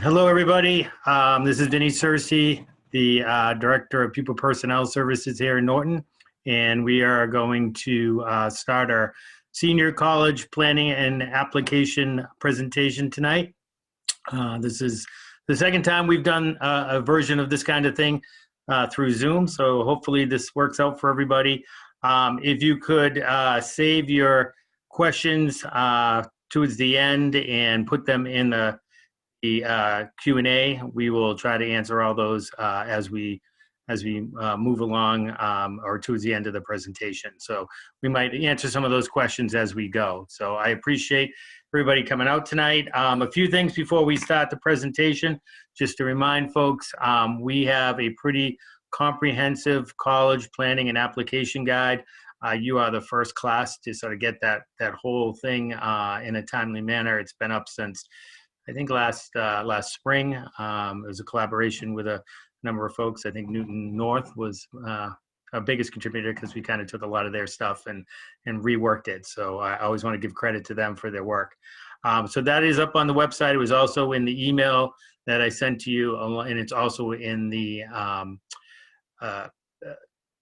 Hello, everybody. This is Denise Searcy, the Director of Pupil Personnel Services here in Norton, and we are going to start our senior college planning and application presentation tonight. This is the second time we've done a version of this kind of thing through Zoom, so hopefully this works out for everybody. If you could save your questions towards the end and put them in the Q&A. We will try to answer all those as we move along or towards the end of the presentation. So we might answer some of those questions as we go. So I appreciate everybody coming out tonight. A few things before we start the presentation, just to remind folks, we have a pretty comprehensive college planning and application guide. You are the first class to sort of get that whole thing in a timely manner. It's been up since I think last spring. It was a collaboration with a number of folks. I think Newton North was our biggest contributor because we kind of took a lot of their stuff and reworked it. So I always want to give credit to them for their work. So that is up on the website. It was also in the email that I sent to you, and it's also in the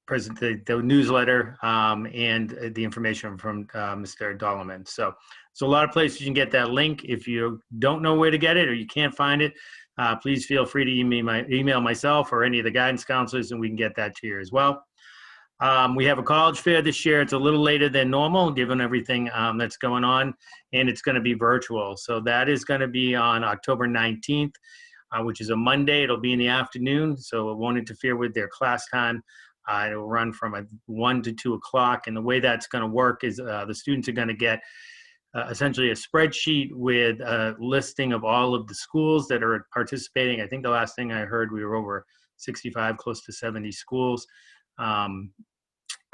the newsletter and the information from Mr. Dolleman. So a lot of places you can get that link. If you don't know where to get it or you can't find it, please feel free to email myself or any of the guidance counselors, and we can get that to you as well. We have a college fair this year. It's a little later than normal given everything that's going on, and it's going to be virtual. So that is going to be on October 19th, which is a Monday. It'll be in the afternoon, so it won't interfere with their class time. It will run from 1 to 2 o'clock, and the way that's going to work is the students are going to get essentially a spreadsheet with a listing of all of the schools that are participating. I think the last thing I heard, we were over 65, close to 70 schools.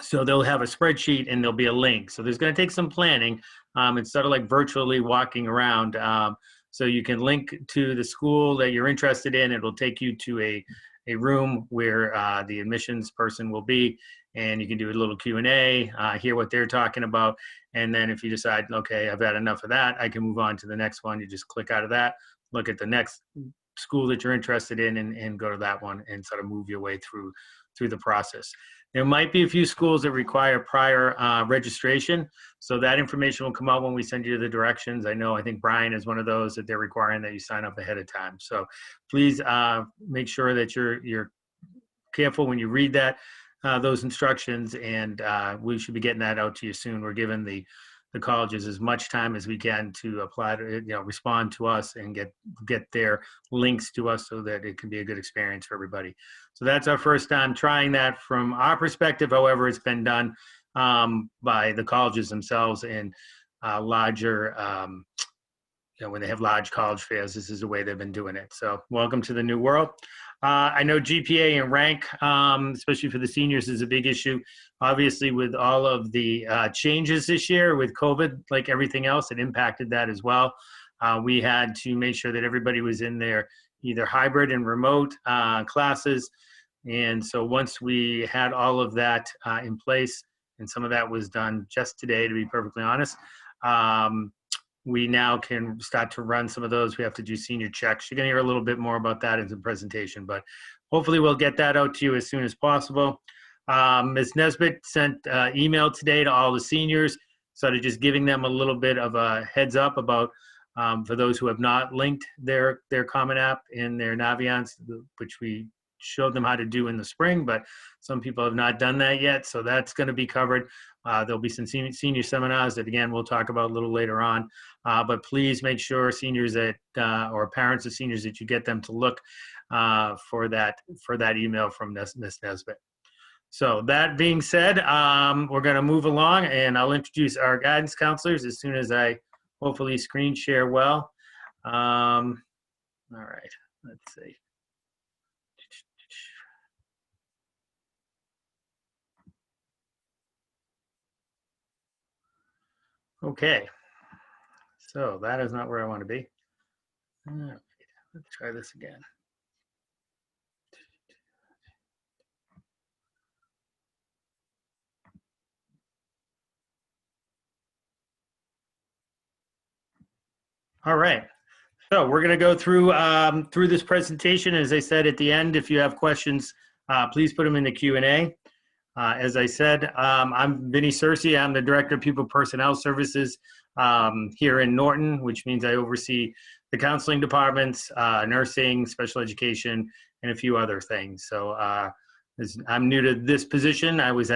So they'll have a spreadsheet and there'll be a link. So there's going to take some planning. It's sort of like virtually walking around. So you can link to the school that you're interested in. It'll take you to a room where the admissions person will be, and you can do a little Q&A, hear what they're talking about, and then if you decide, okay, I've had enough of that, I can move on to the next one. You just click out of that, look at the next school that you're interested in, and go to that one and sort of move your way through the process. There might be a few schools that require prior registration, so that information will come out when we send you the directions. I think Brian is one of those that they're requiring that you sign up ahead of time. So please make sure that you're careful when you read those instructions, and we should be getting that out to you soon. We're giving the colleges as much time as we can to apply to, respond to us and get their links to us so that it can be a good experience for everybody. So that's our first time trying that from our perspective. However, it's been done by the colleges themselves in larger, when they have large college fairs. This is the way they've been doing it. So welcome to the new world. I know GPA and rank, especially for the seniors, is a big issue. Obviously, with all of the changes this year with COVID, like everything else, it impacted that as well. We had to make sure that everybody was in their either hybrid and remote classes. And so once we had all of that in place, and some of that was done just today, to be perfectly honest, we now can start to run some of those. We have to do senior checks. You're going to hear a little bit more about that in the presentation, but hopefully we'll get that out to you as soon as possible. Ms. Nesbitt sent email today to all the seniors, sort of just giving them a little bit of a heads up about, for those who have not linked their Common App in their NAVIANCE, which we showed them how to do in the spring, but some people have not done that yet. So that's going to be covered. There'll be some senior seminars that, again, we'll talk about a little later on. But please make sure seniors that, or parents of seniors, that you get them to look for that email from Ms. Nesbitt. So that being said, we're going to move along, and I'll introduce our guidance counselors as soon as I hopefully screen share well. All right, let's see. Okay, so that is not where I want to be. All right, let's try this again. All right, So we're going to go through this presentation. As I said at the end, if you have questions, please put them in the Q&A. As I said, I'm Vinny Searcy. I'm the Director of Pupil Personnel Services here in Norton, which means I oversee the counseling departments, nursing, special education, and a few other things. So I'm new to this position. I was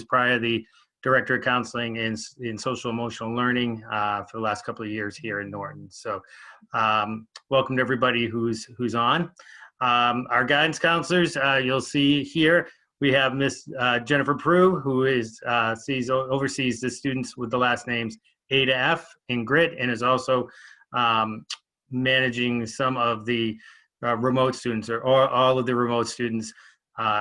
prior the Director of Counseling in Social Emotional Learning for the last couple of years here in Norton. So welcome to everybody who's on. Our guidance counselors, you'll see here, we have Miss Jennifer Prue, who oversees the students with the last names A to F in GRIT, and is also managing some of the remote students, or all of the remote students,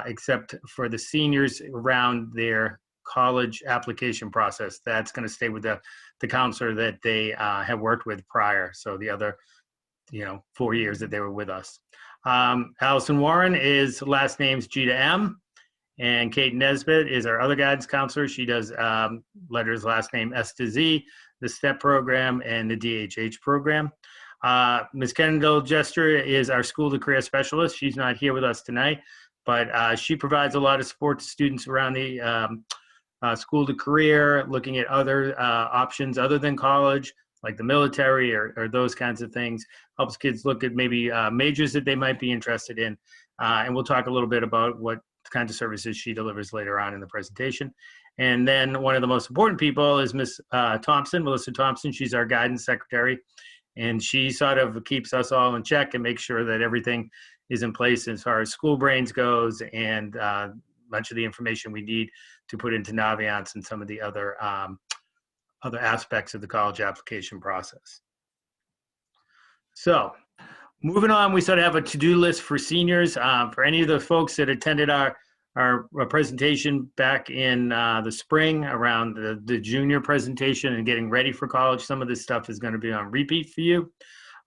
except for the seniors around their college application process. That's going to stay with the counselor that they have worked with prior. So the other, 4 years that they were with us. Allison Warren is last name's G to M, and Kate Nesbitt is our other guidance counselor. She does letters last name S to Z, the STEP program, and the DHH program. Ms. Kendall Jester is our school to career specialist. She's not here with us tonight, but she provides a lot of support to students around the school to career, looking at other options other than college, like the military or those kinds of things. Helps kids look at maybe majors that they might be interested in. And we'll talk a little bit about what kinds of services she delivers later on in the presentation. And then one of the most important people is Miss Thompson, Melissa Thompson. She's our guidance secretary, and she sort of keeps us all in check and makes sure that everything is in place as far as school brains goes, and much of the information we need to put into NAVIANCE and some of the other aspects of the college application process. So moving on, we sort of have a to-do list for seniors. For any of the folks that attended our presentation back in the spring around the junior presentation and getting ready for college, some of this stuff is going to be on repeat for you.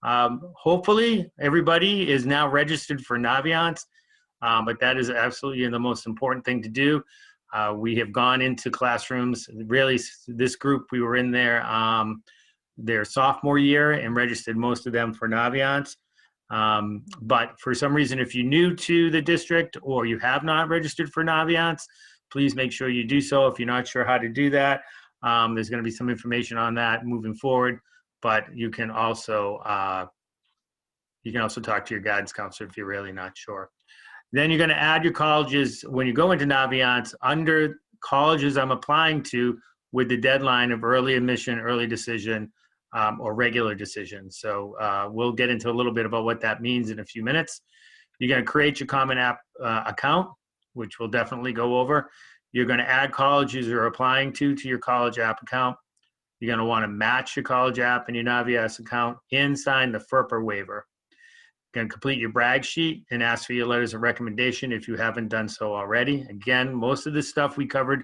Hopefully everybody is now registered for NAVIANCE, but that is absolutely the most important thing to do. We have gone into classrooms. Really, this group, we were in their sophomore year and registered most of them for NAVIANCE. But for some reason, if you're new to the district or you have not registered for NAVIANCE, please make sure you do so. If you're not sure how to do that, there's going to be some information on that moving forward. But you can also talk to your guidance counselor if you're really not sure. Then you're going to add your colleges when you go into NAVIANCE under colleges I'm applying to with the deadline of early admission, early decision, or regular decision. So we'll get into a little bit about what that means in a few minutes. You're going to create your Common App account, which we'll definitely go over. You're going to add colleges you're applying to your college app account. You're going to want to match your college app and your NAVIANCE account and sign the FERPA waiver. You're going to complete your brag sheet and ask for your letters of recommendation if you haven't done so already. Again, most of this stuff we covered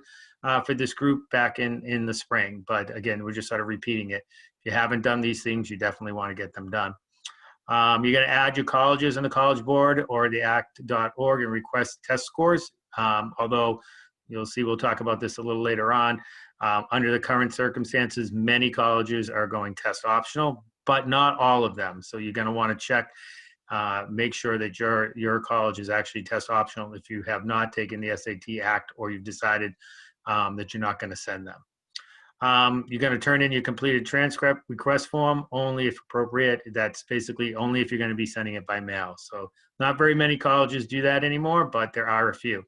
for this group back in the spring, but again, we're just sort of repeating it. If you haven't done these things, you definitely want to get them done. You're going to add your colleges on the College Board or the ACT.org and request test scores. Although you'll see, we'll talk about this a little later on. Under the current circumstances, many colleges are going test optional, but not all of them. So you're going to want to check, make sure that your college is actually test optional if you have not taken the SAT ACT or you've decided that you're not going to send them. You're going to turn in your completed transcript request form only if appropriate. That's basically only if you're going to be sending it by mail. So not very many colleges do that anymore, but there are a few.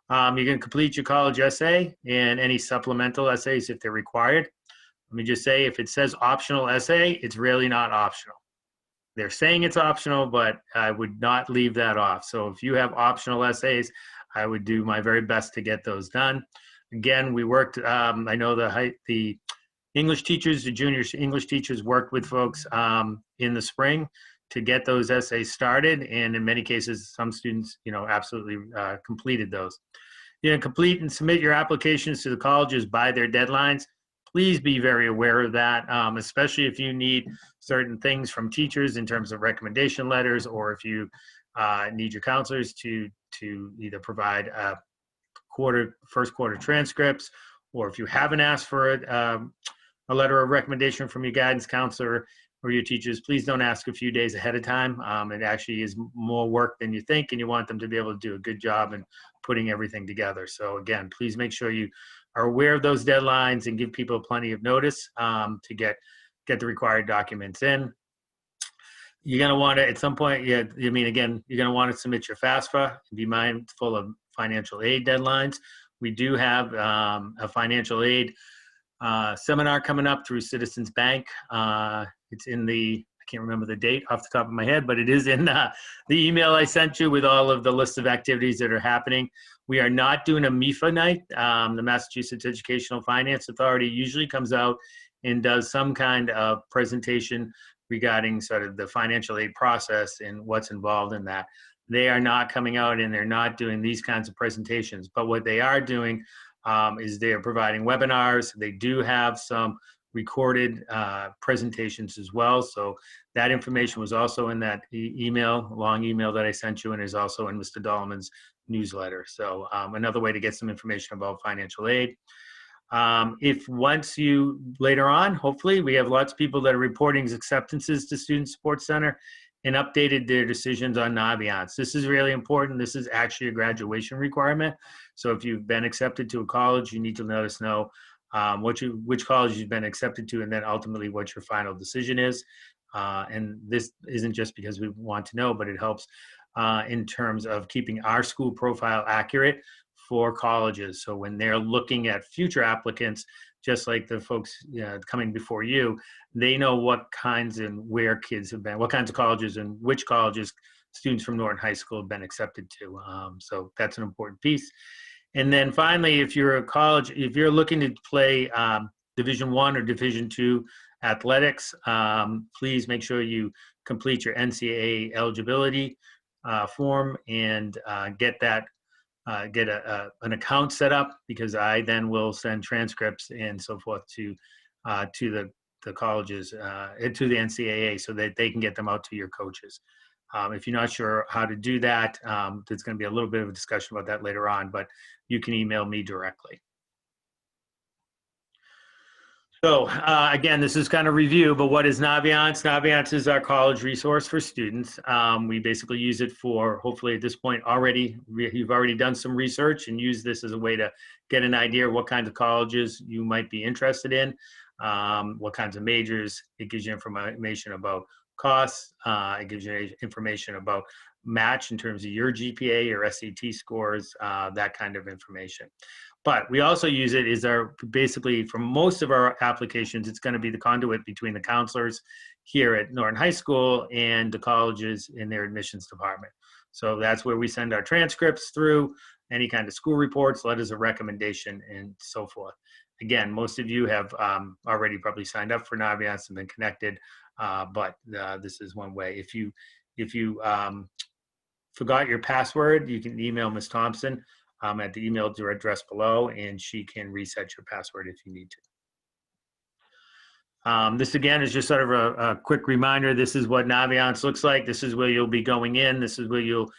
You're going to complete your college essay and any supplemental essays if they're required. Let me just say, if it says optional essay, it's really not optional. They're saying it's optional, but I would not leave that off. So if you have optional essays, I would do my very best to get those done. Again, we worked, I know the English teachers, the junior English teachers worked with folks in the spring to get those essays started. And in many cases, some students, absolutely completed those. Complete and submit your applications to the colleges by their deadlines. Please be very aware of that, especially if you need certain things from teachers in terms of recommendation letters, or if you need your counselors to either provide first quarter transcripts, or if you haven't asked for a letter of recommendation from your guidance counselor, or your teachers, please don't ask a few days ahead of time. It actually is more work than you think, and you want them to be able to do a good job in putting everything together. So again, please make sure you are aware of those deadlines and give people plenty of notice to get the required documents in. You're going to want to, at some point, yeah, I mean, again, you're going to want to submit your FAFSA and be mindful of financial aid deadlines. We do have a financial aid seminar coming up through Citizens Bank. It's in the, I can't remember the date off the top of my head, but it is in the email I sent you with all of the list of activities that are happening. We are not doing a MIFA night. The Massachusetts Educational Finance Authority usually comes out and does some kind of presentation regarding sort of the financial aid process and what's involved in that. They are not coming out and they're not doing these kinds of presentations, but what they are doing is they're providing webinars. They do have some recorded presentations as well. So that information was also in that long email that I sent you, and is also in Mr. Dolman's newsletter. So another way to get some information about financial aid. If once you, later on, hopefully, we have lots of people that are reporting acceptances to Student Support Center and updated their decisions on NAVIANCE. This is really important. This is actually a graduation requirement. So if you've been accepted to a college, you need to let us know which college you've been accepted to, and then ultimately what your final decision is. And this isn't just because we want to know, but it helps in terms of keeping our school profile accurate for colleges. So when they're looking at future applicants, just like the folks coming before you, they know what kinds and where kids have been, what kinds of colleges and which colleges students from Norton High School have been accepted to. So that's an important piece. And then finally, if you're a college, if you're looking to play Division I or Division II athletics, please make sure you complete your NCAA eligibility form and get that. Get an account set up, because I then will send transcripts and so forth to the colleges, to the NCAA, so that they can get them out to your coaches. If you're not sure how to do that, there's going to be a little bit of a discussion about that later on, but you can email me directly. So again, this is kind of review, but what is NAVIANCE? NAVIANCE is our college resource for students. We basically use it for, hopefully at this point you've already done some research and use this as a way to get an idea of what kinds of colleges you might be interested in, what kinds of majors. It gives you information about costs. It gives you information about match in terms of your GPA, your SAT scores, that kind of information. But we also use it as basically for most of our applications, it's going to be the conduit between the counselors here at Norton High School and the colleges in their admissions department. So that's where we send our transcripts through, any kind of school reports, letters of recommendation, and so forth. Again, most of you have already probably signed up for NAVIANCE and been connected, but this is one way. If you forgot your password, you can email Ms. Thompson at the email address below, and she can reset your password if you need to. This again is just sort of a quick reminder. This is what NAVIANCE looks like. This is where you'll be going in. This is where you'll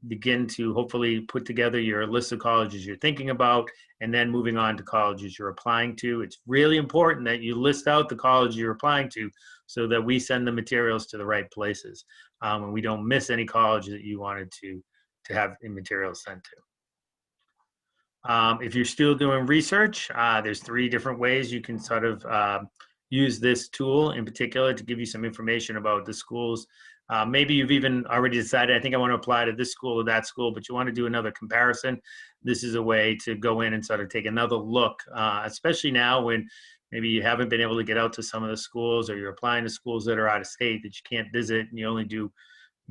begin to hopefully put together your list of colleges you're thinking about, and then moving on to colleges you're applying to. It's really important that you list out the college you're applying to so that we send the materials to the right places, and we don't miss any college that you wanted to have materials sent to. If you're still doing research, there's 3 different ways you can sort of use this tool in particular to give you some information about the schools. Maybe you've even already decided, I think I want to apply to this school or that school, but you want to do another comparison. This is a way to go in and sort of take another look, especially now when maybe you haven't been able to get out to some of the schools, or you're applying to schools that are out of state that you can't visit, and you only do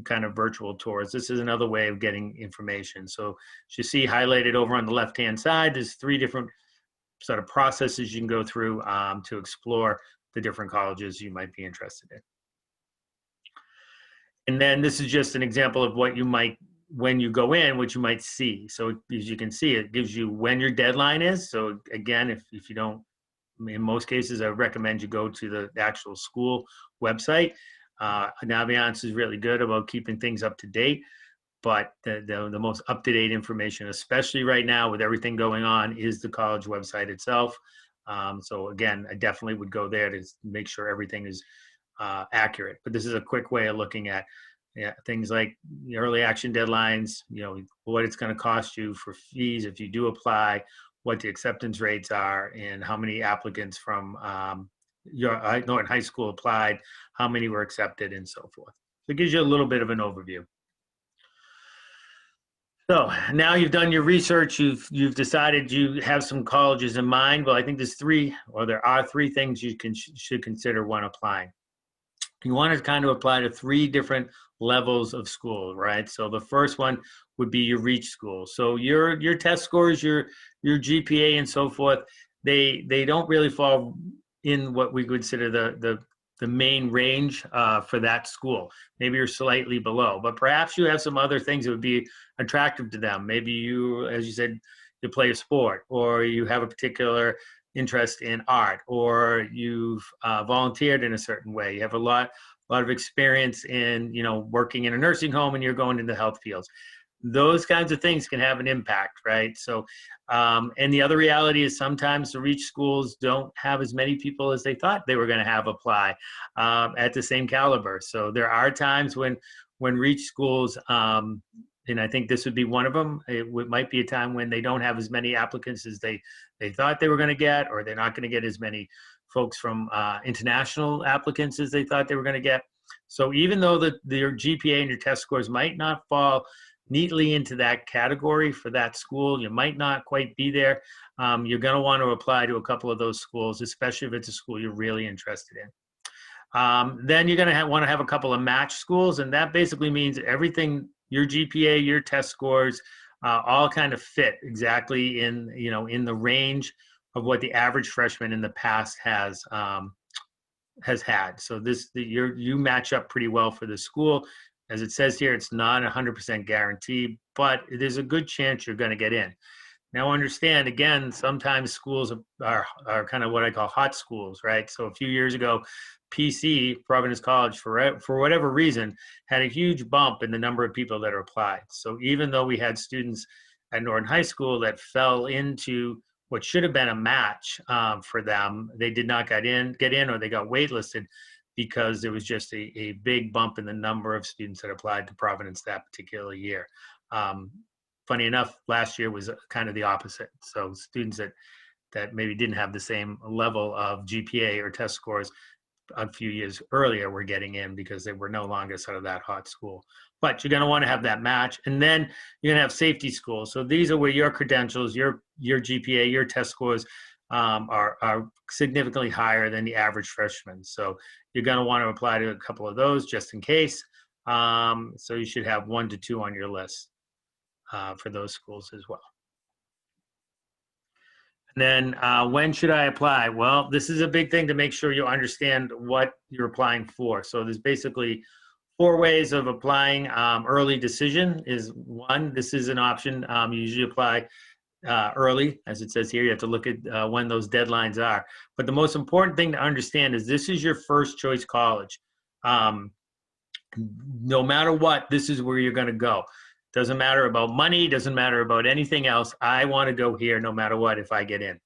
kind of virtual tours. This is another way of getting information. So as you see highlighted over on the left-hand side, there's 3 different sort of processes you can go through to explore the different colleges you might be interested in. And then this is just an example of what you might, when you go in, what you might see. So as you can see, it gives you when your deadline is. So again, if you don't, in most cases, I recommend you go to the actual school website. NAVIANCE is really good about keeping things up to date, but the most up-to-date information, especially right now with everything going on, is the college website itself. So again, I definitely would go there to make sure everything is accurate. But this is a quick way of looking at things like the early action deadlines, what it's going to cost you for fees if you do apply, what the acceptance rates are, and how many applicants from your Norton High School applied, how many were accepted, and so forth. So it gives you a little bit of an overview. So now you've done your research, you've decided you have some colleges in mind. Well, I think there are three things you should consider when applying. You want to kind of apply to three different levels of school, right? So the first one would be your reach school. So your test scores, your GPA and so forth, they don't really fall in what we consider the main range for that school. Maybe you're slightly below, but perhaps you have some other things that would be attractive to them. Maybe you, as you said, you play a sport, or you have a particular interest in art, or you've volunteered in a certain way. You have a lot of experience in, working in a nursing home, and you're going into the health fields. Those kinds of things can have an impact, right? So, and the other reality is sometimes the reach schools don't have as many people as they thought they were going to have apply at the same caliber. So there are times when reach schools, and I think this would be one of them, it might be a time when they don't have as many applicants as they thought they were going to get, or they're not going to get as many folks from international applicants as they thought they were going to get. So even though your GPA and your test scores might not fall neatly into that category for that school, you might not quite be there, you're going to want to apply to a couple of those schools, especially if it's a school you're really interested in. Then you're going to want to have a couple of match schools, and that basically means everything, your GPA, your test scores, all kind of fit exactly in the range of what the average freshman in the past has had. So you match up pretty well for the school. As it says here, it's not 100% guaranteed, but there's a good chance you're going to get in. Now understand, again, sometimes schools are kind of what I call hot schools, right? So a few years ago, PC, Providence College, for whatever reason, had a huge bump in the number of people that are applied. So even though we had students at Norton High School that fell into what should have been a match for them, they did not get in, or they got waitlisted because there was just a big bump in the number of students that applied to Providence that particular year. Funny enough, last year was kind of the opposite. So students that maybe didn't have the same level of GPA or test scores a few years earlier were getting in because they were no longer sort of that hot school. But you're going to want to have that match. And then you're going to have safety schools. So these are where your credentials, your GPA, your test scores are significantly higher than the average freshman. So you're going to want to apply to a couple of those just in case. So you should have 1 to 2 on your list for those schools as well. And then when should I apply? Well, this is a big thing to make sure you understand what you're applying for. So there's basically 4 ways of applying. Early decision is one. This is an option. You usually apply early, as it says here. You have to look at when those deadlines are. But the most important thing to understand is this is your first choice college. No matter what, this is where you're going to go. Doesn't matter about money, doesn't matter about anything else. I want to go here no matter what if I get in.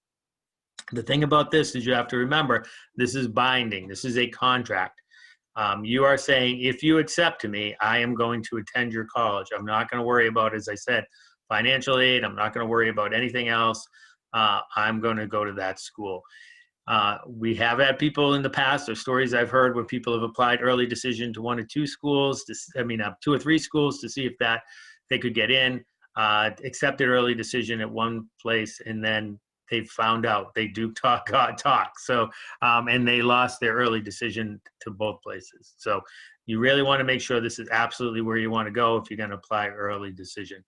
The thing about this is you have to remember, this is binding. This is a contract. You are saying, if you accept me, I am going to attend your college. I'm not going to worry about, as I said, financial aid. I'm not going to worry about anything else. I'm going to go to that school. We have had people in the past, or stories I've heard, where people have applied early decision to 1 or 2 schools, 2 or 3 schools to see if they could get in, accepted early decision at one place, and then they found out they do talk. So, and they lost their early decision to both places. So you really want to make sure this is absolutely where you want to go if you're going to apply early decision.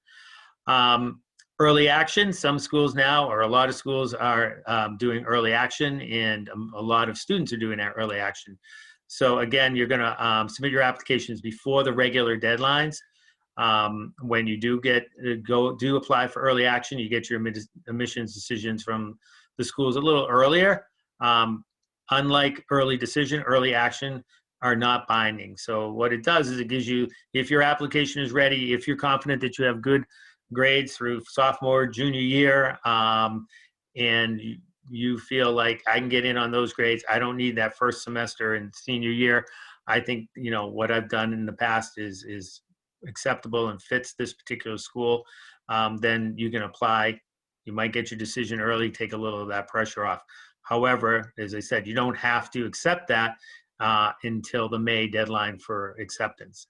Early action, some schools now, or a lot of schools are doing early action, and a lot of students are doing that early action. So again, you're going to submit your applications before the regular deadlines. When you do apply for early action, you get your admissions decisions from the schools a little earlier. Unlike early decision, early action are not binding. So what it does is it gives you, if your application is ready, if you're confident that you have good grades through sophomore, junior year, and you feel like I can get in on those grades, I don't need that first semester in senior year, I think, you know, what I've done in the past is acceptable and fits this particular school, then you can apply. You might get your decision early, take a little of that pressure off. However, as I said, you don't have to accept that until the May deadline for acceptance.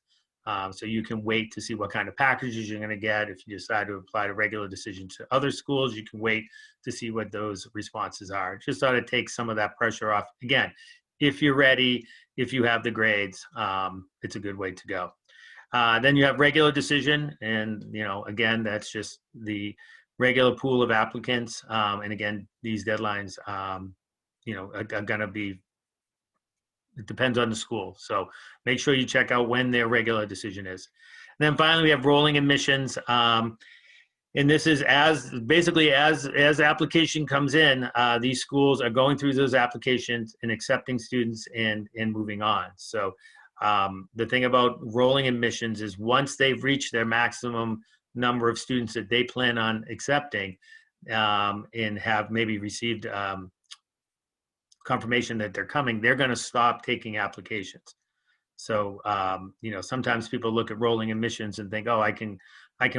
So you can wait to see what kind of packages you're going to get. If you decide to apply to regular decision to other schools, you can wait to see what those responses are. Just ought to take some of that pressure off. Again, if you're ready, if you have the grades, it's a good way to go. Then you have regular decision, and you know, again, that's just the regular pool of applicants. And again, these deadlines, you know, are going to be. It depends on the school. So make sure you check out when their regular decision is. And then finally, we have rolling admissions. And this is basically as application comes in, these schools are going through those applications and accepting students and moving on. So the thing about rolling admissions is once they've reached their maximum number of students that they plan on accepting and have maybe received confirmation that they're coming, they're going to stop taking applications. So, you know, sometimes people look at rolling admissions and think, oh, I can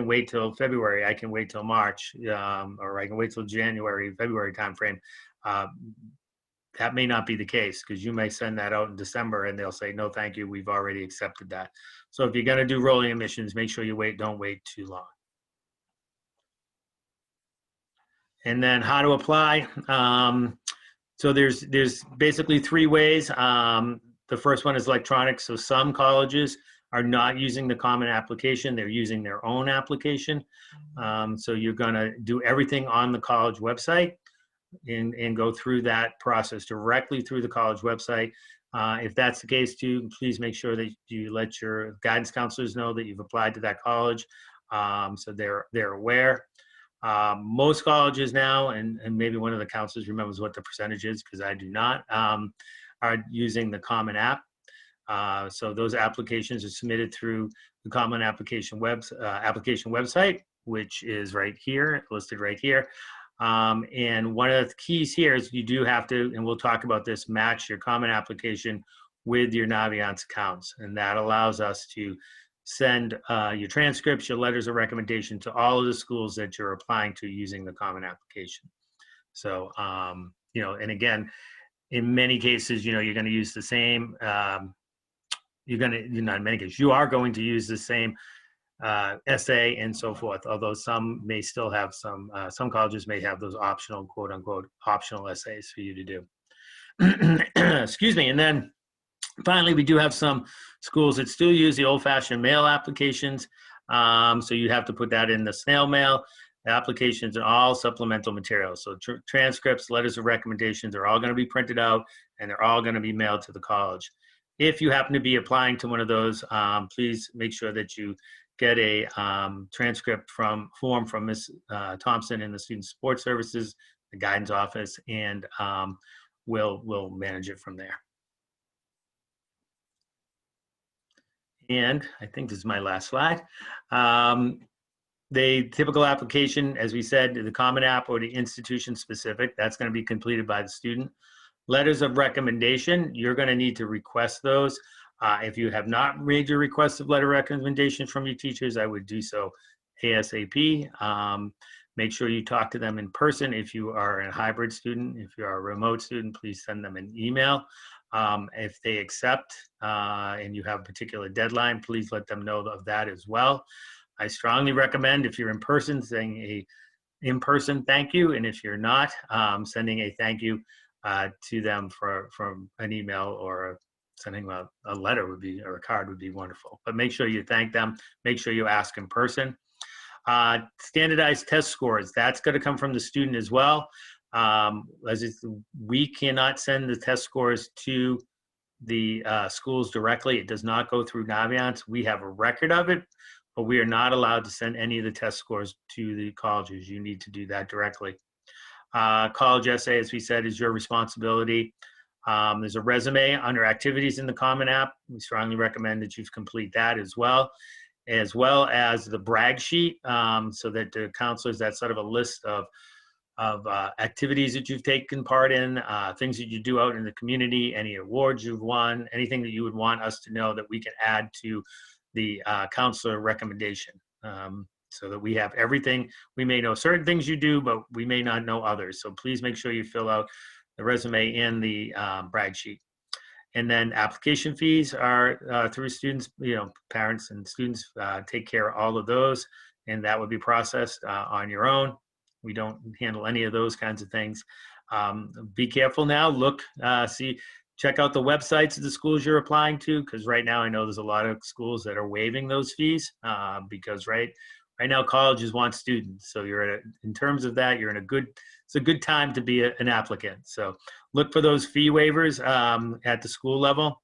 wait till February, I can wait till March, or I can wait till January, February timeframe. That may not be the case, because you may send that out in December and they'll say, no, thank you, we've already accepted that. So if you're going to do rolling admissions, make sure you don't wait too long. And then how to apply. So there's basically three ways. The first one is electronic. So some colleges are not using the common application, they're using their own application. So you're gonna do everything on the college website and go through that process directly through the college website. If that's the case too, please make sure that you let your guidance counselors know that you've applied to that college, so they're aware. Most colleges now, and maybe one of the counselors remembers what the percentage is, because I do not, are using the Common App. So those applications are submitted through the Common Application website, which is right here, listed right here. And one of the keys here is you do have to, and we'll talk about this, match your Common Application with your NAVIANCE accounts. And that allows us to send your transcripts, your letters of recommendation to all of the schools that you're applying to using the Common Application. So, you know, and again, in many cases, you know, you're going to use the same, not in many cases, you are going to use the same essay and so forth, although some may still have some colleges may have those optional, quote unquote, optional essays for you to do. Excuse me. And then finally, we do have some schools that still use the old-fashioned mail applications. So you have to put that in the snail mail. The applications and all supplemental materials. So transcripts, letters of recommendations are all going to be printed out, and they're all going to be mailed to the college. If you happen to be applying to one of those, please make sure that you get a transcript form from Ms. Thompson in the Student Support Services, the guidance office, and we'll manage it from there. And I think this is my last slide. The typical application, as we said, the Common App or the institution specific, that's going to be completed by the student. Letters of recommendation, you're going to need to request those. If you have not made your request of letter of recommendation from your teachers, I would do so ASAP. Make sure you talk to them in person. If you are a hybrid student, if you are a remote student, please send them an email. If they accept and you have a particular deadline, please let them know of that as well. I strongly recommend, if you're in person, saying a in-person thank you, and if you're not, sending a thank you to them from an email, or sending a letter would be, or a card would be wonderful. But make sure you thank them. Make sure you ask in person. Standardized test scores, that's going to come from the student as well. We cannot send the test scores to the schools directly. It does not go through NAVIANCE. We have a record of it, but we are not allowed to send any of the test scores to the colleges. You need to do that directly. College essay, as we said, is your responsibility. There's a resume under activities in the Common App. We strongly recommend that you complete that as well as the brag sheet, so that the counselors, that's sort of a list of activities that you've taken part in, things that you do out in the community, any awards you've won, anything that you would want us to know that we can add to the counselor recommendation, so that we have everything. We may know certain things you do, but we may not know others. So please make sure you fill out the resume and the brag sheet. And then application fees are through students, parents and students take care of all of those, and that would be processed on your own. We don't handle any of those kinds of things. Be careful now, look, check out the websites of the schools you're applying to, because right now I know there's a lot of schools that are waiving those fees because right now colleges want students. So in terms of that, it's a good time to be an applicant. So look for those fee waivers at the school level.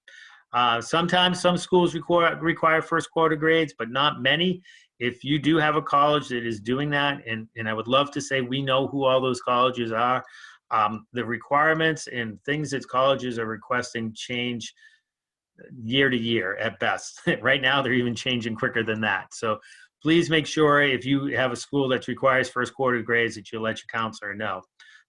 Sometimes some schools require first quarter grades, but not many. If you do have a college that is doing that, and I would love to say we know who all those colleges are, the requirements and things that colleges are requesting change year to year at best. Right now, they're even changing quicker than that. So please make sure if you have a school that requires first quarter grades that you let your counselor know.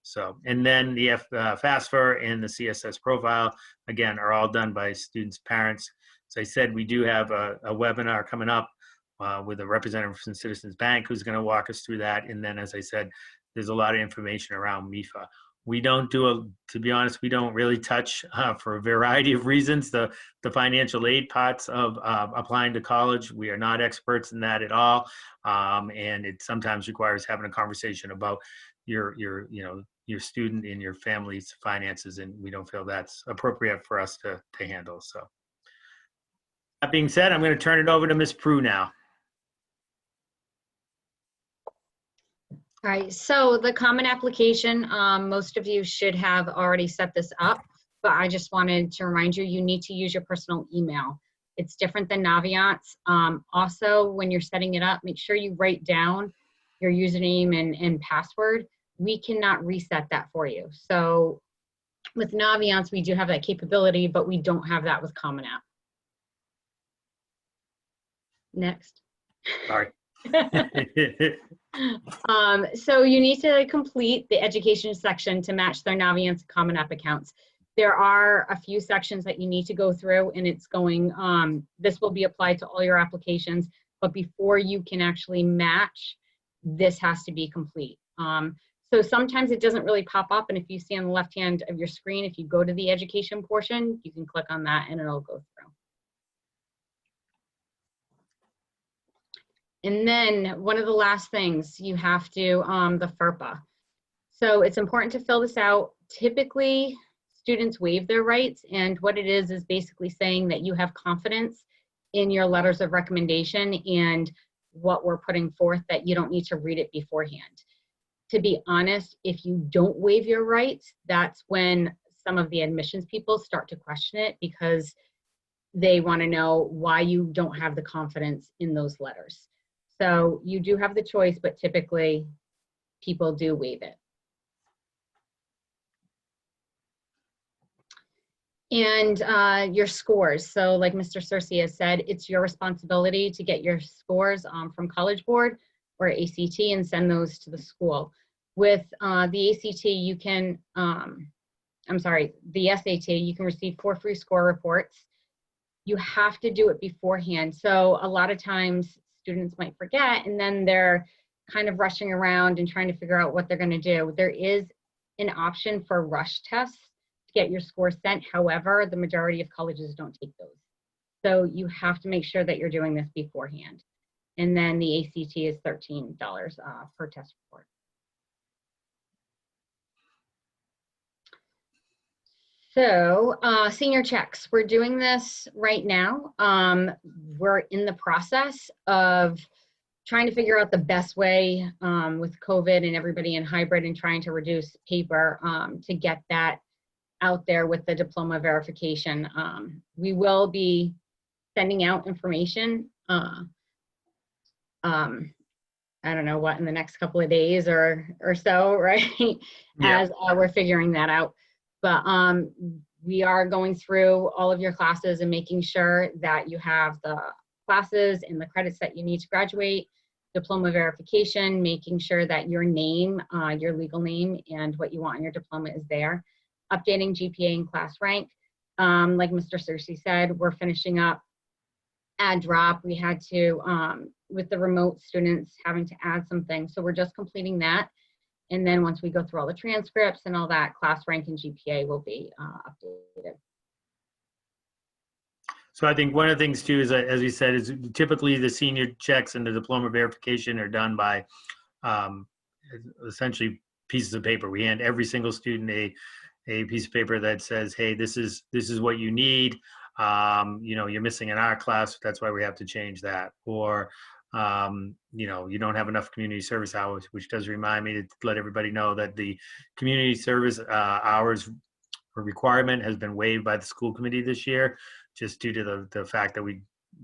So, and then the FAFSA and the CSS profile, again, are all done by students' parents. As I said, we do have a webinar coming up with a representative from Citizens Bank who's going to walk us through that. And then, as I said, there's a lot of information around MIFA. We don't to be honest, we don't really touch for a variety of reasons the financial aid parts of applying to college. We are not experts in that at all, and it sometimes requires having a conversation about your student and your family's finances, and we don't feel that's appropriate for us to handle. So that being said, I'm going to turn it over to Ms. Prue now. All right, so the common application, most of you should have already set this up, but I just wanted to remind you, you need to use your personal email. It's different than NAVIANCE. Also, when you're setting it up, make sure you write down your username and password. We cannot reset that for you. So with NAVIANCE, we do have that capability, but we don't have that with Common App. Next. Sorry. So you need to complete the education section to match their NAVIANCE Common App accounts. There are a few sections that you need to go through, and it's going, this will be applied to all your applications, but before you can actually match, this has to be complete. So sometimes it doesn't really pop up, and if you see on the left hand of your screen, if you go to the education portion, you can click on that and it'll go through. And then one of the last things you have to, the FERPA. So it's important to fill this out. Typically, students waive their rights, and what it is basically saying that you have confidence in your letters of recommendation and what we're putting forth, that you don't need to read it beforehand. To be honest, if you don't waive your rights, that's when some of the admissions people start to question it, because they want to know why you don't have the confidence in those letters. So you do have the choice, but typically people do waive it. And your scores. So like Mr. Searcy has said, it's your responsibility to get your scores from College Board or ACT and send those to the school. With the ACT, you can, the SAT, you can receive 4 free score reports. You have to do it beforehand. So a lot of times students might forget, and then they're kind of rushing around and trying to figure out what they're going to do. There is an option for rush tests to get your score sent. However, the majority of colleges don't take those. So you have to make sure that you're doing this beforehand. And then the ACT is $13 per test report. So senior checks, we're doing this right now. We're in the process of trying to figure out the best way with COVID and everybody in hybrid and trying to reduce paper to get that out there with the diploma verification. We will be sending out information, I don't know what, in the next couple of days or so, right? Yeah. As we're figuring that out. But we are going through all of your classes and making sure that you have the classes and the credits that you need to graduate. diploma verification, making sure that your name, your legal name, and what you want in your diploma is there. Updating GPA and class rank. Like Mr. Searcy said, we're finishing up add drop. We had to, with the remote students, having to add some things. So we're just completing that. And then once we go through all the transcripts and all that, class rank and GPA will be updated. So I think one of the things too is, as we said, is typically the senior checks and the diploma verification are done by essentially pieces of paper. We hand every single student a piece of paper that says, hey, this is what you need. You know, you're missing an art class, that's why we have to change that. Or, you know, you don't have enough community service hours, which does remind me to let everybody know that the community service hours requirement has been waived by the school committee this year, just due to the fact that we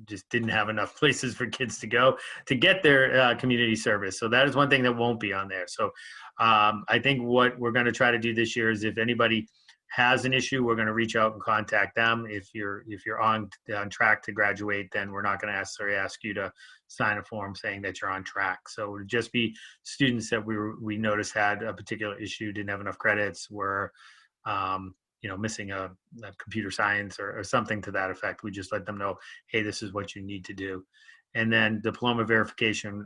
just didn't have enough places for kids to go to get their community service. So that is one thing that won't be on there. So I think what we're going to try to do this year is if anybody has an issue, we're going to reach out and contact them. If you're on track to graduate, then we're not going to necessarily ask you to sign a form saying that you're on track. So it would just be students that we noticed had a particular issue, didn't have enough credits, were you know, missing a computer science or something to that effect. We just let them know, hey, this is what you need to do. And then diploma verification,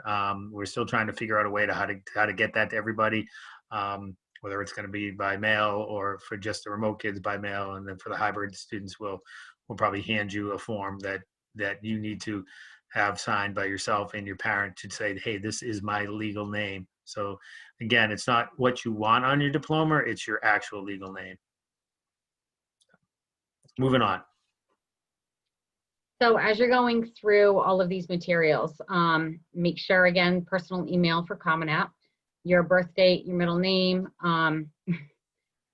we're still trying to figure out a way to how to get that to everybody, whether it's going to be by mail or for just the remote kids by mail. And then for the hybrid students, we'll probably hand you a form that you need to have signed by yourself and your parent to say, hey, this is my legal name. So again, it's not what you want on your diploma, it's your actual legal name. Moving on. So as you're going through all of these materials, make sure, again, personal email for Common App, your birth date, your middle name,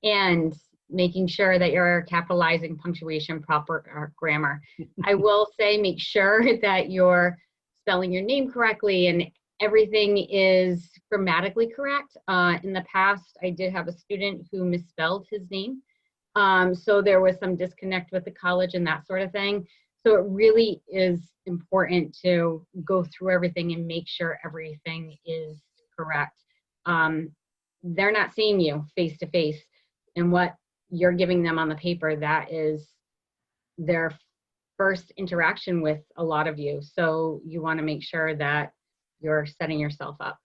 and making sure that you're capitalizing punctuation, proper grammar. I will say make sure that you're spelling your name correctly and everything is grammatically correct. In the past, I did have a student who misspelled his name. So there was some disconnect with the college and that sort of thing. So it really is important to go through everything and make sure everything is correct. They're not seeing you face to face, and what you're giving them on the paper, that is their first interaction with a lot of you. So you want to make sure that you're setting yourself up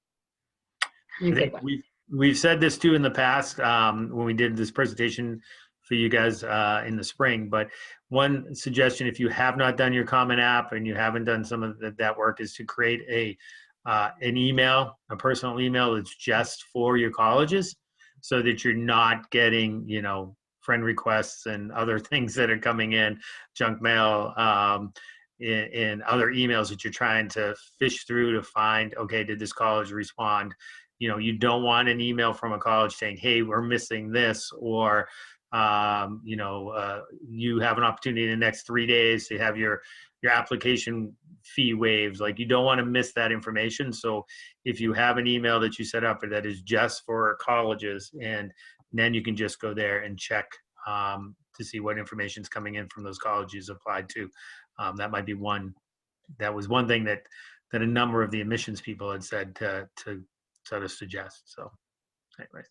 in a good way. We've said this too in the past when we did this presentation for you guys in the spring, but one suggestion, if you have not done your Common App and you haven't done some of that work, is to create an email, a personal email that's just for your colleges, so that you're not getting, you know, friend requests and other things that are coming in, junk mail, in other emails that you're trying to fish through to find, okay, did this college respond? You know, you don't want an email from a college saying, hey, we're missing this, or you know, you have an opportunity in the next 3 days to have your application fee waived. Like, you don't want to miss that information. So if you have an email that you set up that is just for colleges, and then you can just go there and check to see what information is coming in from those colleges applied to. That might be one. That was one thing that a number of the admissions people had said to sort of suggest. So anyways,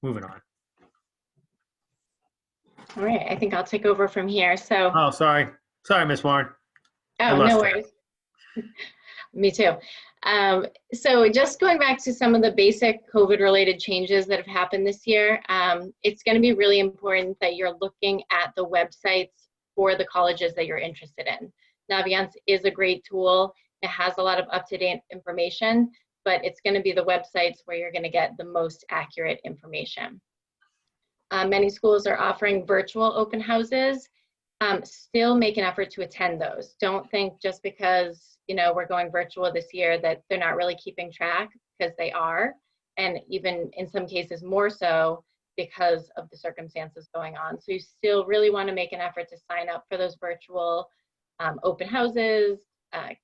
moving on. All right, I think I'll take over from here. So, oh, sorry, Miss Warren. Oh, no worries. Me too. So just going back to some of the basic COVID-related changes that have happened this year, it's going to be really important that you're looking at the websites for the colleges that you're interested in. NAVIANCE is a great tool. It has a lot of up-to-date information, but it's going to be the websites where you're going to get the most accurate information. Many schools are offering virtual open houses. Still make an effort to attend those. Don't think just because, you know, we're going virtual this year that they're not really keeping track, because they are, and even in some cases more so because of the circumstances going on. So you still really want to make an effort to sign up for those virtual open houses,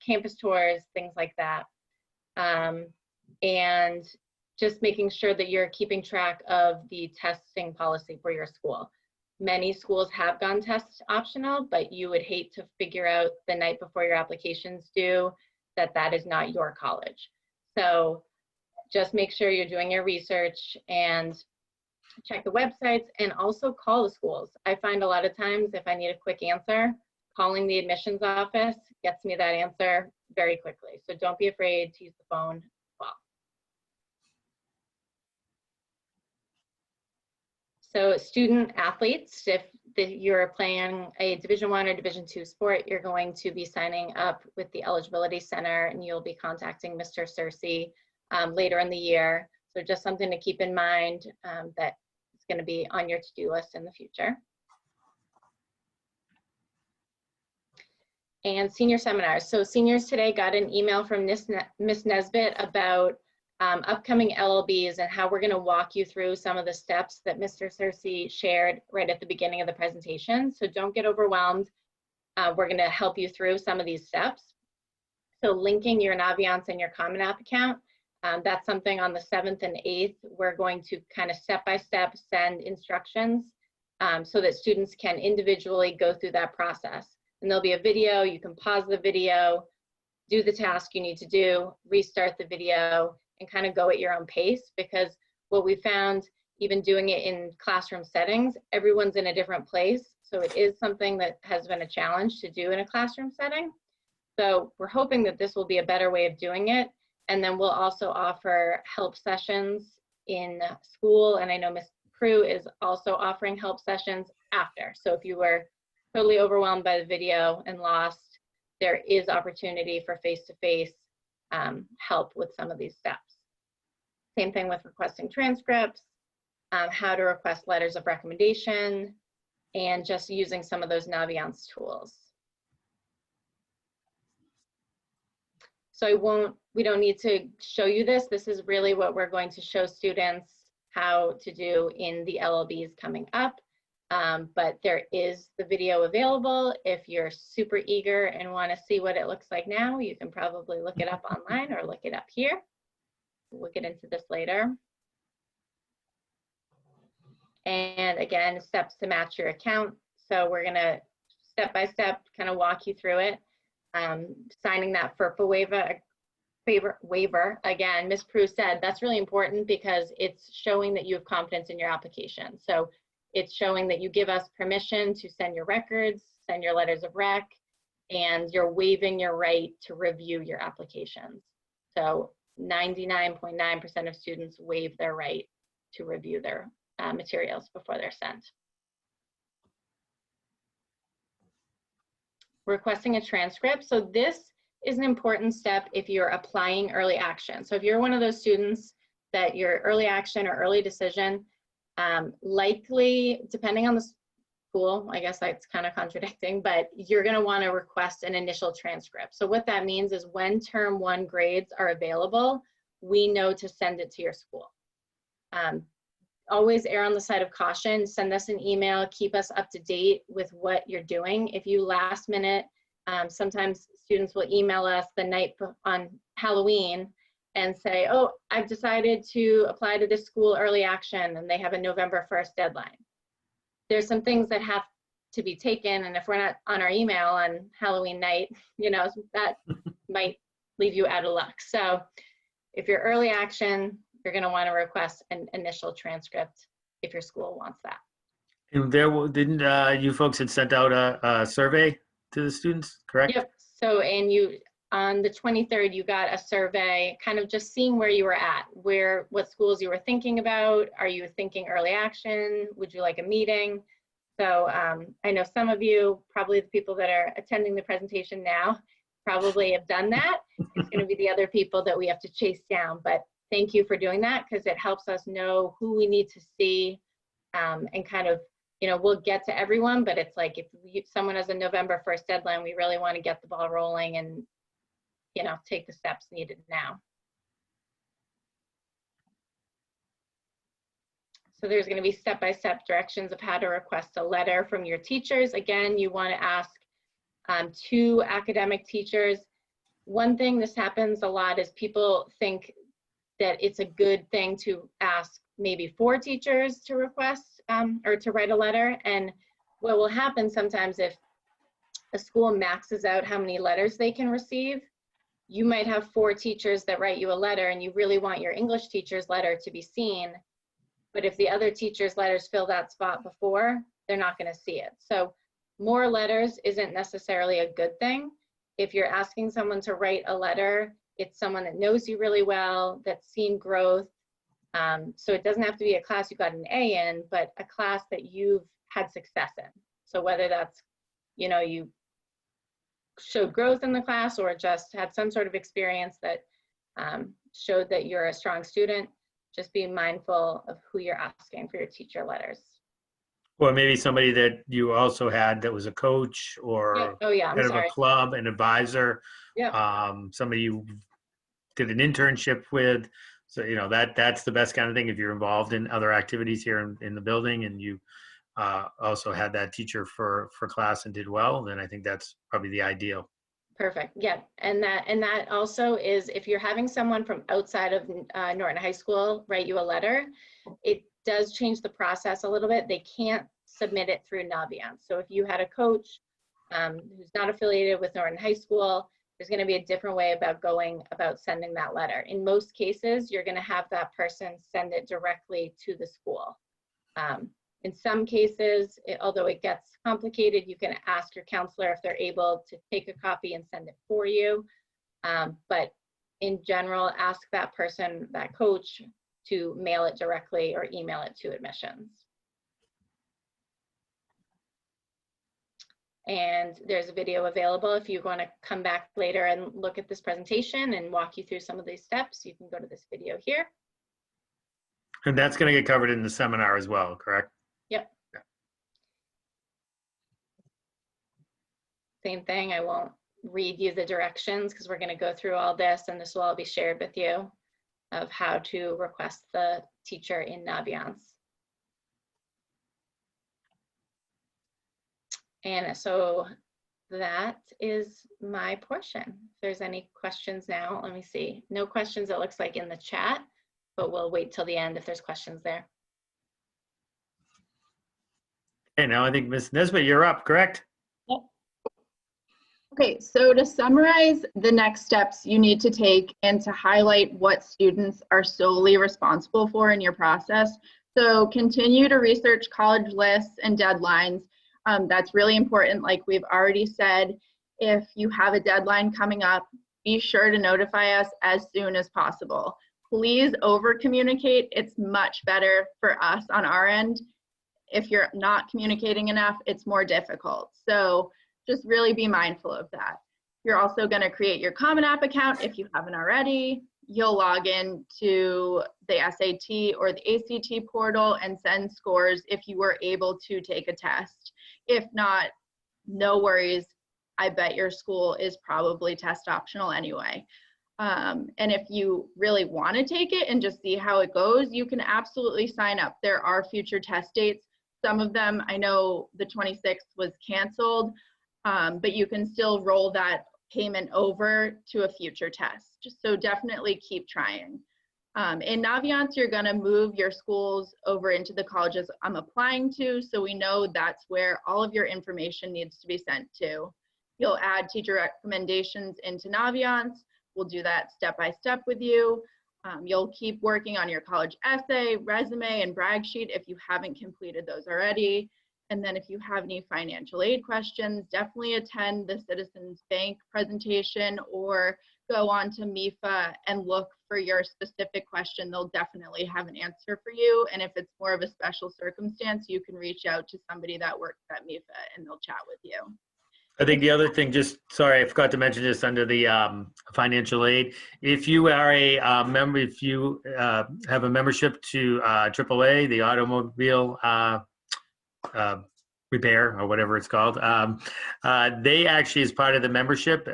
campus tours, things like that. And just making sure that you're keeping track of the testing policy for your school. Many schools have gone test optional, but you would hate to figure out the night before your application's due that that is not your college. So just make sure you're doing your research and check the websites, and also call the schools. I find a lot of times if I need a quick answer, calling the admissions office gets me that answer very quickly. So don't be afraid to use the phone as well. So student athletes, if you're playing a Division I or Division II sport, you're going to be signing up with the Eligibility Center, and you'll be contacting Mr. Searcy later in the year. So just something to keep in mind that is going to be on your to-do list in the future. And senior seminars. So seniors today got an email from Miss Nesbitt about upcoming LLBs and how we're going to walk you through some of the steps that Mr. Searcy shared right at the beginning of the presentation. So don't get overwhelmed. We're going to help you through some of these steps. So linking your NAVIANCE and your Common App account, that's something on the 7th and 8th. We're going to kind of step-by-step send instructions so that students can individually go through that process. And there'll be a video. You can pause the video, do the task you need to do, restart the video, and kind of go at your own pace, because what we found, even doing it in classroom settings, everyone's in a different place. So it is something that has been a challenge to do in a classroom setting. So we're hoping that this will be a better way of doing it. And then we'll also offer help sessions in school. And I know Ms. Prue is also offering help sessions after. So if you were totally overwhelmed by the video and lost, there is opportunity for face-to-face help with some of these steps. Same thing with requesting transcripts, how to request letters of recommendation, and just using some of those NAVIANCE tools. So we don't need to show you this. This is really what we're going to show students how to do in the LLBs coming up. But there is the video available. If you're super eager and want to see what it looks like now, you can probably look it up online or look it up here. We'll get into this later. And again, steps to match your account. So we're going to step-by-step kind of walk you through it. Signing that FERPA waiver. Again, Ms. Prue said that's really important because it's showing that you have confidence in your application. So it's showing that you give us permission to send your records, send your letters of rec, and you're waiving your right to review your applications. So 99.9% of students waive their right to review their materials before they're sent. Requesting a transcript. So this is an important step if you're applying early action. So if you're one of those students that your early action or early decision, likely, depending on the school, I guess that's kind of contradicting, but you're going to want to request an initial transcript. So what that means is when term 1 grades are available, we know to send it to your school. Always err on the side of caution. Send us an email, keep us up to date with what you're doing. If you last minute, sometimes students will email us the night on Halloween and say, oh, I've decided to apply to this school early action, and they have a November 1st deadline. There's some things that have to be taken, and if we're not on our email on Halloween night, you know, that might leave you out of luck. So if you're early action, you're going to want to request an initial transcript if your school wants that. And didn't you folks had sent out a survey to the students, correct? Yep. So, and on the 23rd, you got a survey, kind of just seeing where you were at, what schools you were thinking about. Are you thinking early action? Would you like a meeting? So I know some of you, probably the people that are attending the presentation now, probably have done that. It's going to be the other people that we have to chase down, but thank you for doing that, because it helps us know who we need to see, and kind of, you know, we'll get to everyone, but it's like if someone has a November 1st deadline, we really want to get the ball rolling and, you know, take the steps needed now. So there's going to be step-by-step directions of how to request a letter from your teachers. Again, you want to ask 2 academic teachers. One thing, this happens a lot, is people think that it's a good thing to ask maybe 4 teachers to request or to write a letter. And what will happen sometimes if a school maxes out how many letters they can receive, you might have 4 teachers that write you a letter and you really want your English teacher's letter to be seen. But if the other teacher's letters fill that spot before, they're not going to see it. So more letters isn't necessarily a good thing. If you're asking someone to write a letter, it's someone that knows you really well, that's seen growth. So it doesn't have to be a class you got an A in, but a class that you've had success in. So whether that's, you know, you showed growth in the class or just had some sort of experience that showed that you're a strong student, just be mindful of who you're asking for your teacher letters. Or maybe somebody that you also had that was a coach or Yeah. Oh yeah, I'm head sorry. of a club, an advisor, Yeah. somebody you did an internship with. So, you know, that's the best kind of thing. If you're involved in other activities here in the building and you also had that teacher for class and did well, then I think that's probably the ideal. Perfect. Yeah, and that also is, if you're having someone from outside of Norton High School write you a letter, it does change the process a little bit. They can't submit it through NAVIANCE. So if you had a coach who's not affiliated with Norton High School, there's going to be a different way about sending that letter. In most cases, you're going to have that person send it directly to the school. In some cases, although it gets complicated, you can ask your counselor if they're able to take a copy and send it for you. But in general, ask that person, that coach, to mail it directly or email it to admissions. And there's a video available if you want to come back later and look at this presentation and walk you through some of these steps. You can go to this video here. And that's going to get covered in the seminar as well, correct? Yep. Yeah. Same thing, I won't read you the directions because we're going to go through all this, and this will all be shared with you of how to request the teacher in NAVIANCE. And so that is my portion. If there's any questions now, let me see. No questions, it looks like, in the chat, but we'll wait till the end if there's questions there. Okay, now I think Ms. Nesbitt, you're up, correct? Yep. Okay, so to summarize the next steps you need to take and to highlight what students are solely responsible for in your process. So continue to research college lists and deadlines. That's really important. Like we've already said, if you have a deadline coming up, be sure to notify us as soon as possible. Please over communicate. It's much better for us on our end. If you're not communicating enough, it's more difficult. So just really be mindful of that. You're also going to create your Common App account if you haven't already. You'll log in to the SAT or the ACT portal and send scores if you were able to take a test. If not, no worries. I bet your school is probably test optional anyway. And if you really want to take it and just see how it goes, you can absolutely sign up. There are future test dates. Some of them, I know the 26th was canceled, but you can still roll that payment over to a future test. So definitely keep trying. In NAVIANCE, you're going to move your schools over into the colleges I'm applying to, so we know that's where all of your information needs to be sent to. You'll add teacher recommendations into NAVIANCE. We'll do that step by step with you. You'll keep working on your college essay, resume, and brag sheet if you haven't completed those already. And then if you have any financial aid questions, definitely attend the Citizens Bank presentation or go on to MIFA and look for your specific question. They'll definitely have an answer for you. And if it's more of a special circumstance, you can reach out to somebody that works at MIFA and they'll chat with you. I think the other thing, just sorry, I forgot to mention this under the financial aid. If you are a member, if you have a membership to AAA, the automobile repair or whatever it's called, they actually, as part of the membership,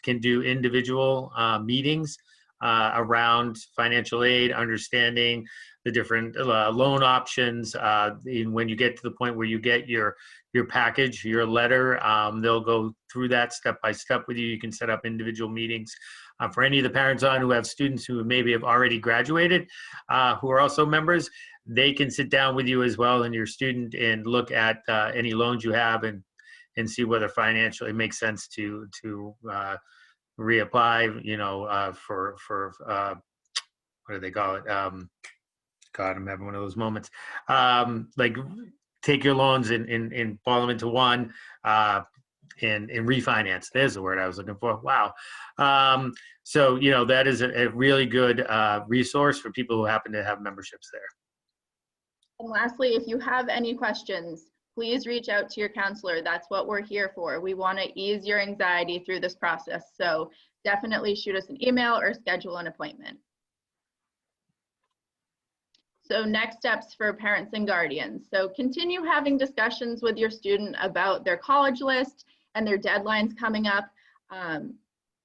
can do individual meetings around financial aid, understanding the different loan options. When you get to the point where you get your package, your letter, they'll go through that step by step with you. You can set up individual meetings. For any of the parents on who have students who maybe have already graduated, who are also members, they can sit down with you as well and your student and look at any loans you have and see whether financially it makes sense to reapply, you know, for what do they call it? God, I'm having one of those moments. Like take your loans and ball them into one, and refinance. There's the word I was looking for. Wow. So, you know, that is a really good resource for people who happen to have memberships there. And lastly, if you have any questions, please reach out to your counselor. That's what we're here for. We want to ease your anxiety through this process. So definitely shoot us an email or schedule an appointment. So next steps for parents and guardians. So continue having discussions with your student about their college list and their deadlines coming up.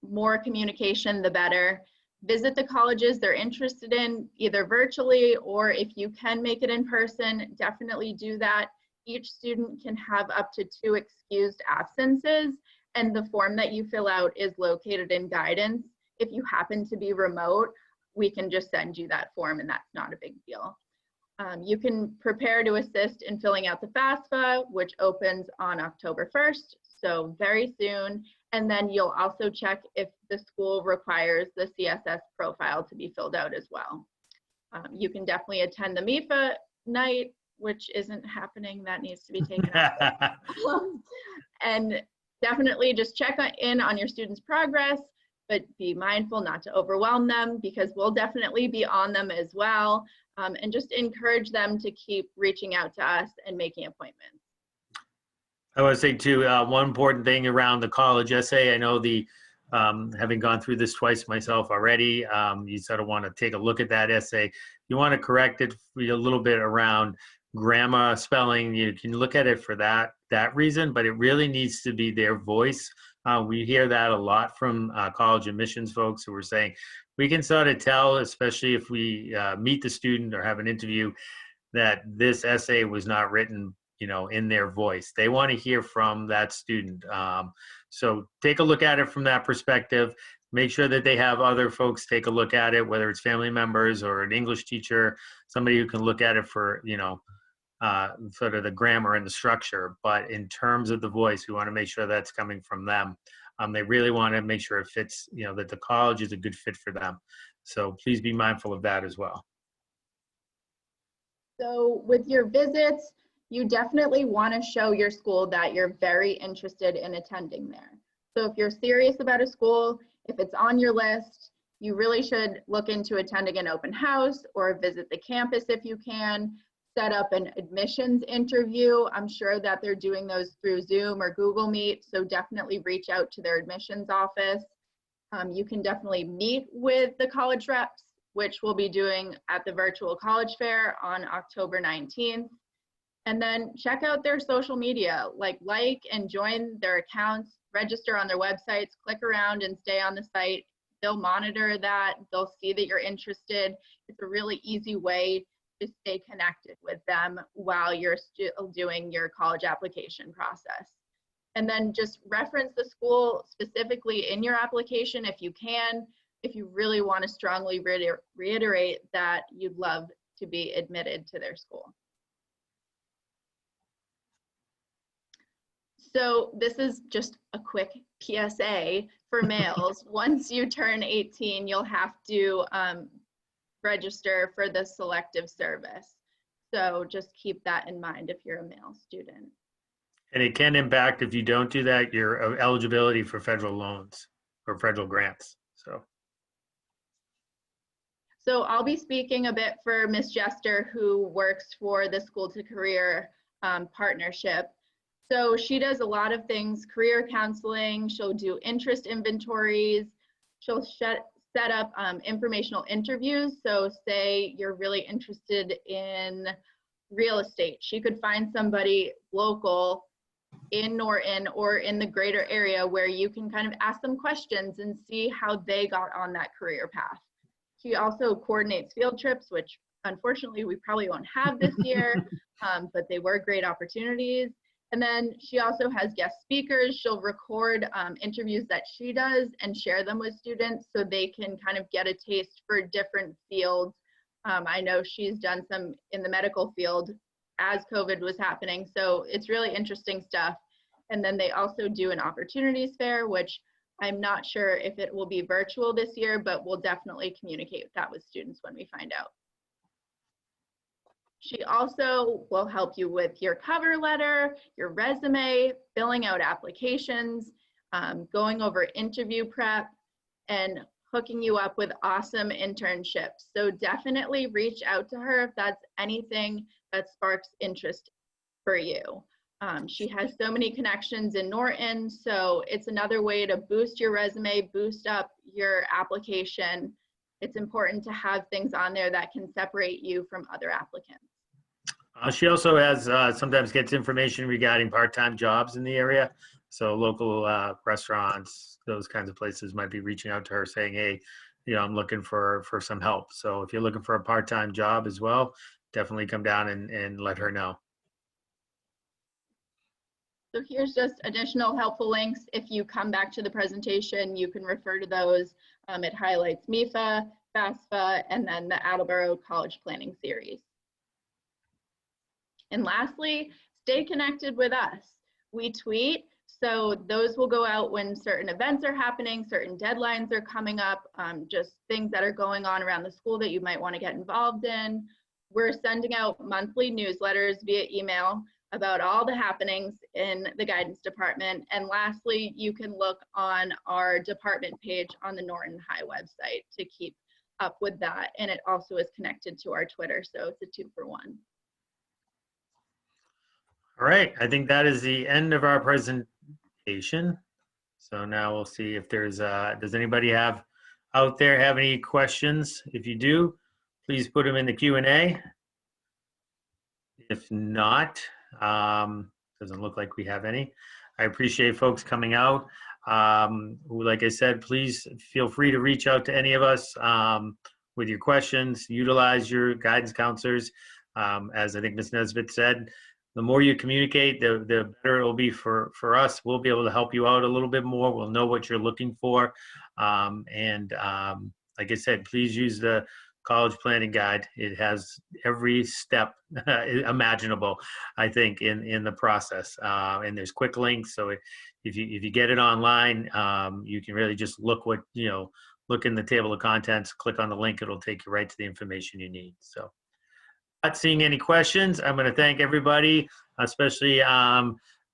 More communication, the better. Visit the colleges they're interested in, either virtually or if you can make it in person, definitely do that. Each student can have up to 2 excused absences, and the form that you fill out is located in guidance. If you happen to be remote, we can just send you that form, and that's not a big deal. You can prepare to assist in filling out the FAFSA, which opens on October 1st, so very soon. And then you'll also check if the school requires the CSS profile to be filled out as well. You can definitely attend the MIFA night, which isn't happening. That needs to be taken out. And definitely just check in on your students' progress, but be mindful not to overwhelm them, because we'll definitely be on them as well. And just encourage them to keep reaching out to us and making appointments. I want to say too, one important thing around the college essay. I know having gone through this twice myself already, you sort of want to take a look at that essay. You want to correct it a little bit around grammar, spelling. You can look at it for that reason, but it really needs to be their voice. We hear that a lot from college admissions folks who are saying, we can sort of tell, especially if we meet the student or have an interview, that this essay was not written, you know, in their voice. They want to hear from that student. So take a look at it from that perspective. Make sure that they have other folks take a look at it, whether it's family members or an English teacher, somebody who can look at it for, you know, sort of the grammar and the structure. But in terms of the voice, we want to make sure that's coming from them. They really want to make sure it fits, you know, that the college is a good fit for them. So please be mindful of that as well. So with your visits, you definitely want to show your school that you're very interested in attending there. So if you're serious about a school, if it's on your list, you really should look into attending an open house or visit the campus if you can. Set up an admissions interview. I'm sure that they're doing those through Zoom or Google Meet, so definitely reach out to their admissions office. You can definitely meet with the college reps, which we'll be doing at the virtual college fair on October 19th. And then check out their social media, like and join their accounts, register on their websites, click around and stay on the site. They'll monitor that, they'll see that you're interested. It's a really easy way to stay connected with them while you're still doing your college application process. And then just reference the school specifically in your application if you can, if you really want to strongly reiterate that you'd love to be admitted to their school. So this is just a quick PSA for males. Once you turn 18, you'll have to register for the selective service. So just keep that in mind if you're a male student. And it can impact, if you don't do that, your eligibility for federal loans or federal grants. So I'll be speaking a bit for Ms. Jester, who works for the School to Career partnership. So she does a lot of things, career counseling, she'll do interest inventories, she'll set up informational interviews. So say you're really interested in real estate, she could find somebody local in Norton or in the greater area where you can kind of ask them questions and see how they got on that career path. She also coordinates field trips, which unfortunately we probably won't have this year, but they were great opportunities. And then she also has guest speakers. She'll record interviews that she does and share them with students so they can kind of get a taste for different fields. I know she's done some in the medical field as COVID was happening, so it's really interesting stuff. And then they also do an opportunities fair, which I'm not sure if it will be virtual this year, but we'll definitely communicate that with students when we find out. She also will help you with your cover letter, your resume, filling out applications, going over interview prep, and hooking you up with awesome internships. So definitely reach out to her if that's anything that sparks interest for you. She has so many connections in Norton, so it's another way to boost your resume, boost up your application. It's important to have things on there that can separate you from other applicants. She also has, sometimes gets information regarding part-time jobs in the area. So local restaurants, those kinds of places might be reaching out to her saying, hey, you know, I'm looking for some help. So if you're looking for a part-time job as well, definitely come down and let her know. So here's just additional helpful links. If you come back to the presentation, you can refer to those. It highlights MIFA, FAFSA, and then the Attleboro College Planning Series. And lastly, stay connected with us. We tweet, so those will go out when certain events are happening, certain deadlines are coming up, just things that are going on around the school that you might want to get involved in. We're sending out monthly newsletters via email about all the happenings in the guidance department. And lastly, you can look on our department page on the Norton High website to keep up with that. And it also is connected to our Twitter, so it's a 2-for-1. All right, I think that is the end of our presentation. So now we'll see if there's, does anybody out there have any questions? If you do, please put them in the Q&A. If not, doesn't look like we have any. I appreciate folks coming out. Like I said, please feel free to reach out to any of us with your questions. Utilize your guidance counselors. As I think Ms. Nesbitt said, the more you communicate, the better it will be for us. We'll be able to help you out a little bit more. We'll know what you're looking for. Like I said, please use the College Planning Guide. It has every step imaginable, I think, in the process. And there's quick links. So if you get it online, you can really just look in the table of contents, click on the link, it'll take you right to the information you need. So. Not seeing any questions. I'm going to thank everybody, especially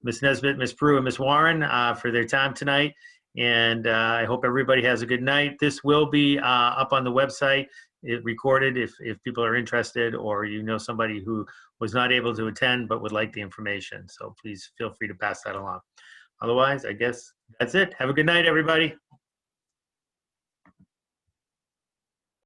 Ms. Nesbitt, Ms. Prue, and Ms. Warren for their time tonight. And I hope everybody has a good night. This will be up on the website, recorded if people are interested, or you know somebody who was not able to attend but would like the information. So please feel free to pass that along. Otherwise, I guess that's it. Have a good night, everybody.